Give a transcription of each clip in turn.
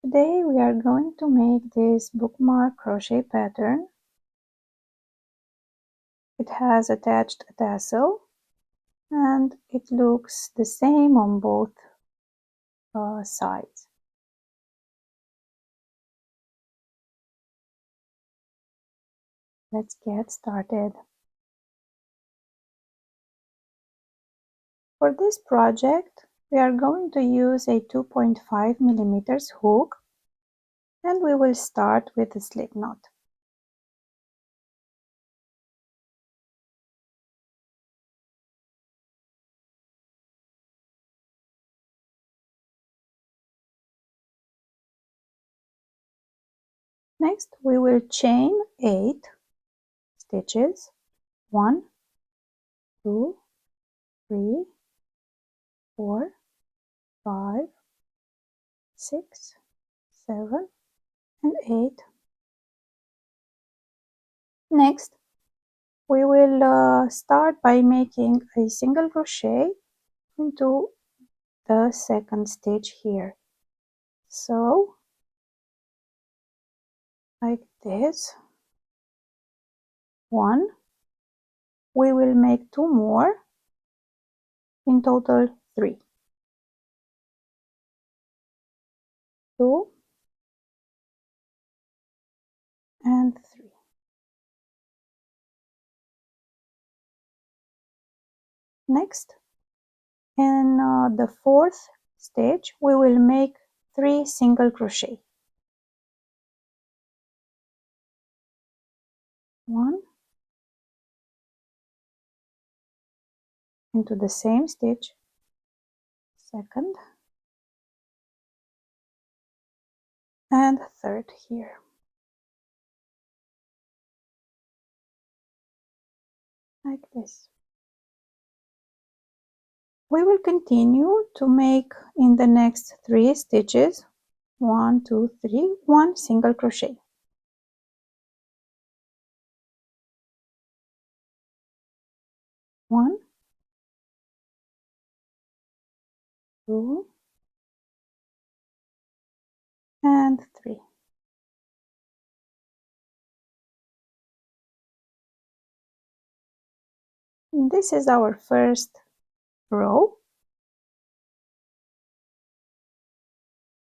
Today we are going to make this bookmark crochet pattern. It has attached a tassel and it looks the same on both sides. Let's get started. For this project we are going to use a 2.5 millimeters hook, and we will start with a slip knot. Next we will chain 8 stitches. 1, 2, 3, 4, 5, 6, 7, and 8. Next, we will start by making a single crochet into the second stitch here. So, like this. 1. We will make 2 more. In total, 3. 2 and 3. Next, in the 4th stitch, we will make 3 single crochet. 1 into the same stitch, second, and third here. Like this. We will continue to make in the next 3 stitches 1, 2, 3, 1 single crochet. 1, 2, and 3. And this is our first row,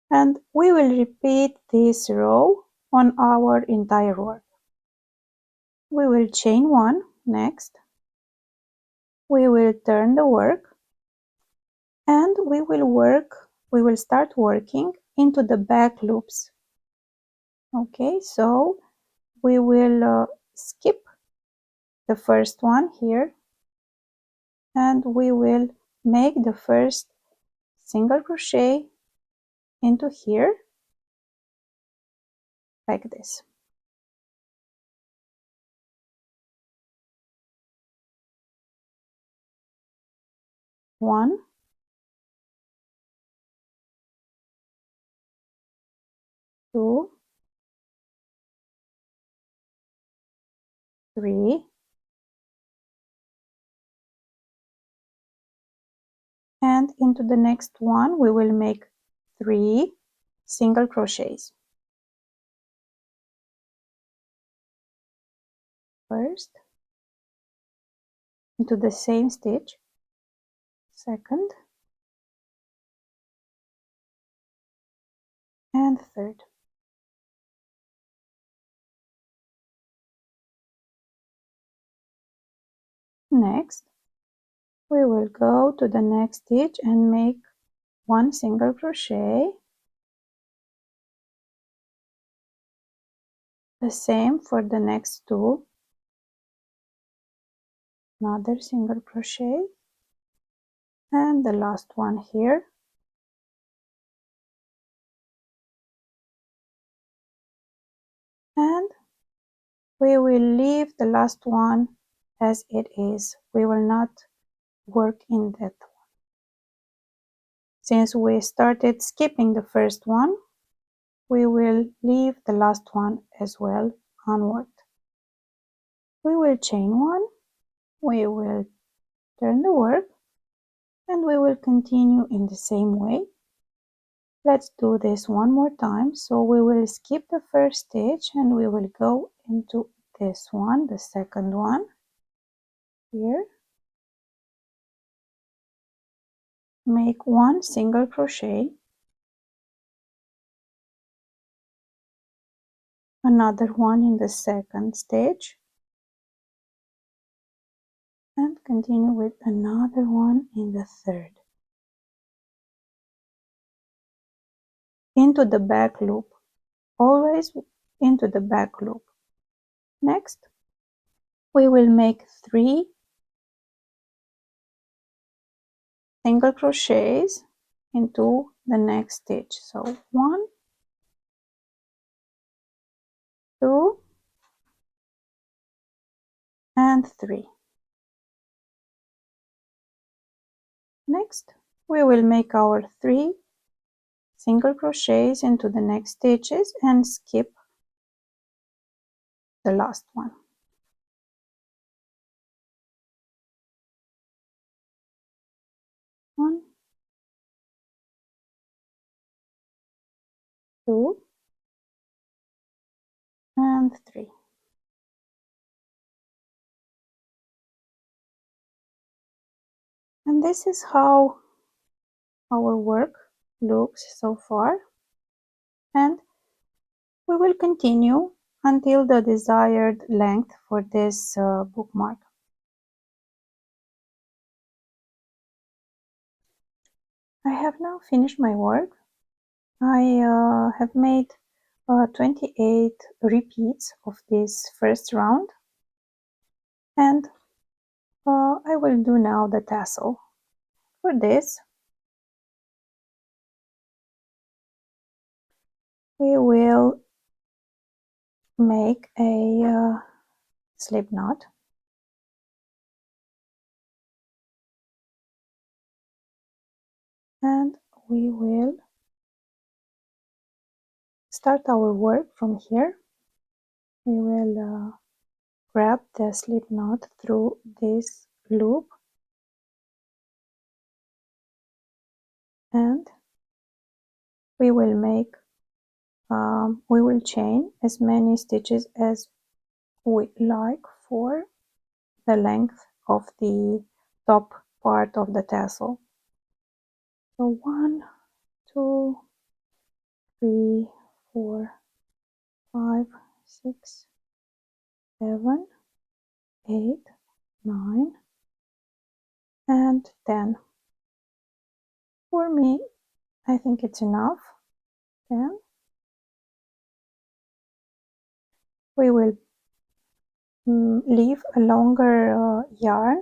and we will repeat this row on our entire work. We will chain 1 next. We will turn the work, and we will start working into the back loops. Okay, so we will skip the first one here, and we will make the first single crochet into here like this. One, two, 3, and into the next one we will make 3 single crochets. First, into the same stitch, second, and third. Next, we will go to the next stitch and make 1 single crochet. The same for the next 2. Another single crochet, and the last one here. And we will leave the last one as it is. We will not work in that one. Since we started skipping the first one, we will leave the last one as well onward. We will chain 1, we will turn the work, and we will continue in the same way. Let's do this one more time. So we will skip the first stitch and we will go into this one, the second one here. Make one single crochet, another one in the second stitch, and continue with another one in the third. Into the back loop, always into the back loop. Next, we will make 3 single crochets into the next stitch. So 1, 2, and 3. Next, we will make our 3 single crochets into the next stitches and skip the last one. 1, 2, and 3. And this is how our work looks so far, and we will continue until the desired length for this bookmark. I have now finished my work. I have made 28 repeats of this first round, and I will do now the tassel. For this, we will make a slip knot, and we will start our work from here. We will grab the slip knot through this loop and we will chain as many stitches as we like for the length of the top part of the tassel. So 1, 2, 3, 4, 5, 6, 7, 8, 9, and 10. For me, I think it's enough. 10. We will leave a longer yarn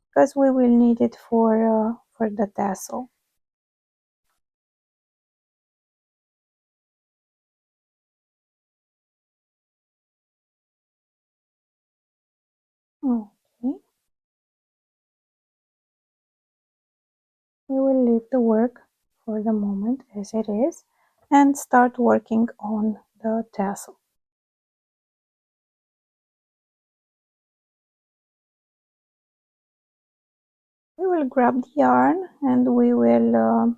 because we will need it for the tassel. Okay. We will leave the work for the moment as it is and start working on the tassel. We will grab the yarn and we will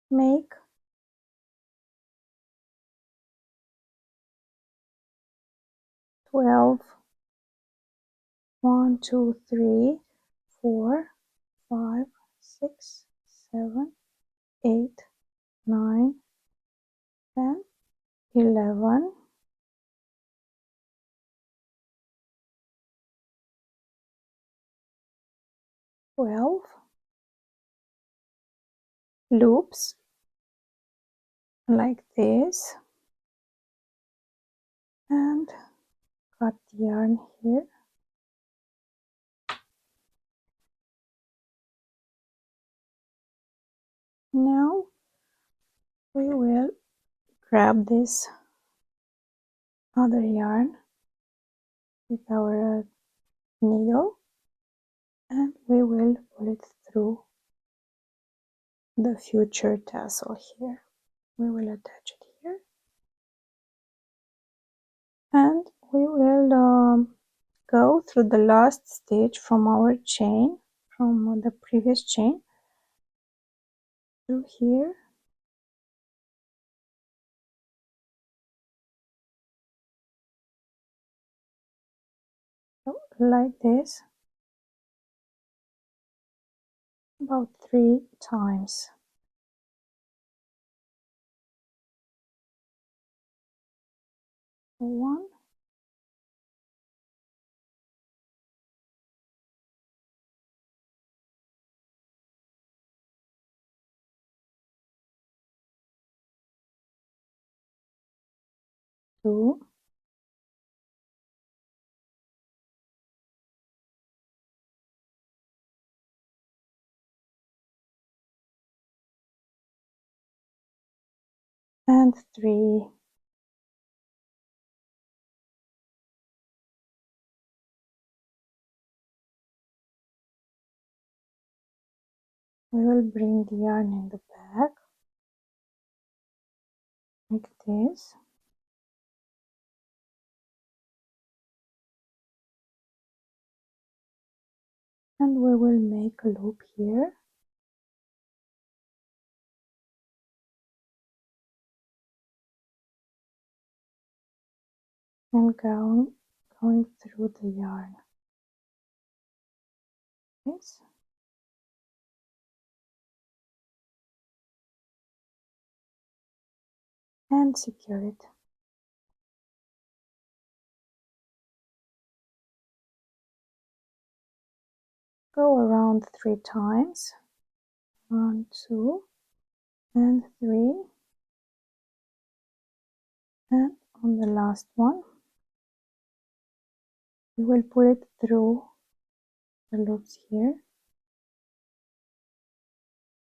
make 12, 1, 2, 3, 4, 5, 6, 7, 8, 9, 10, 11, 12 loops like this, and cut the yarn here. Now we will grab this other yarn with our needle and we will pull it through the future tassel here. We will attach it here and we will go through the last stitch from our chain, from the previous chain, through here, like this, about 3 times. 1, 2, and 3. We will bring the yarn in the back, like this. And we will make a loop here. And going through the yarn. This. And secure it. Go around 3 times. 1, 2, and 3. And on the last one, we will pull it through the loops here,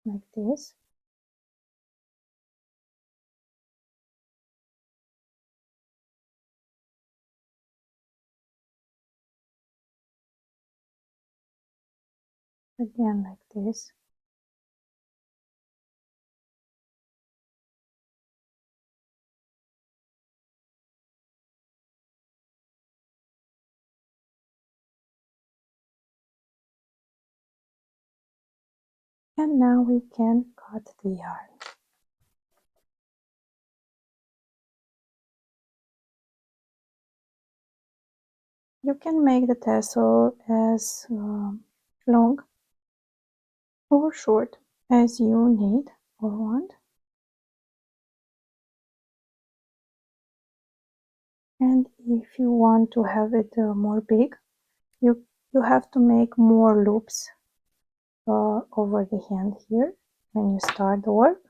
like this. Again, like this. And now we can cut the yarn. You can make the tassel as long or short as you need or want. And if you want to have it more big, you have to make more loops over the hand here when you start the work.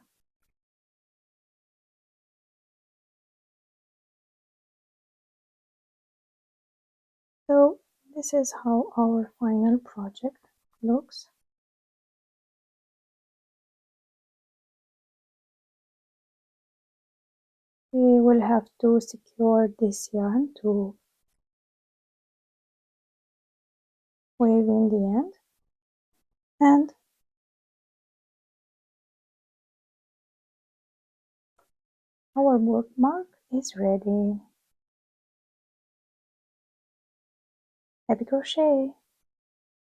So this is how our final project looks. We will have to secure this yarn to wave in the end, and our bookmark is ready. Happy crochet!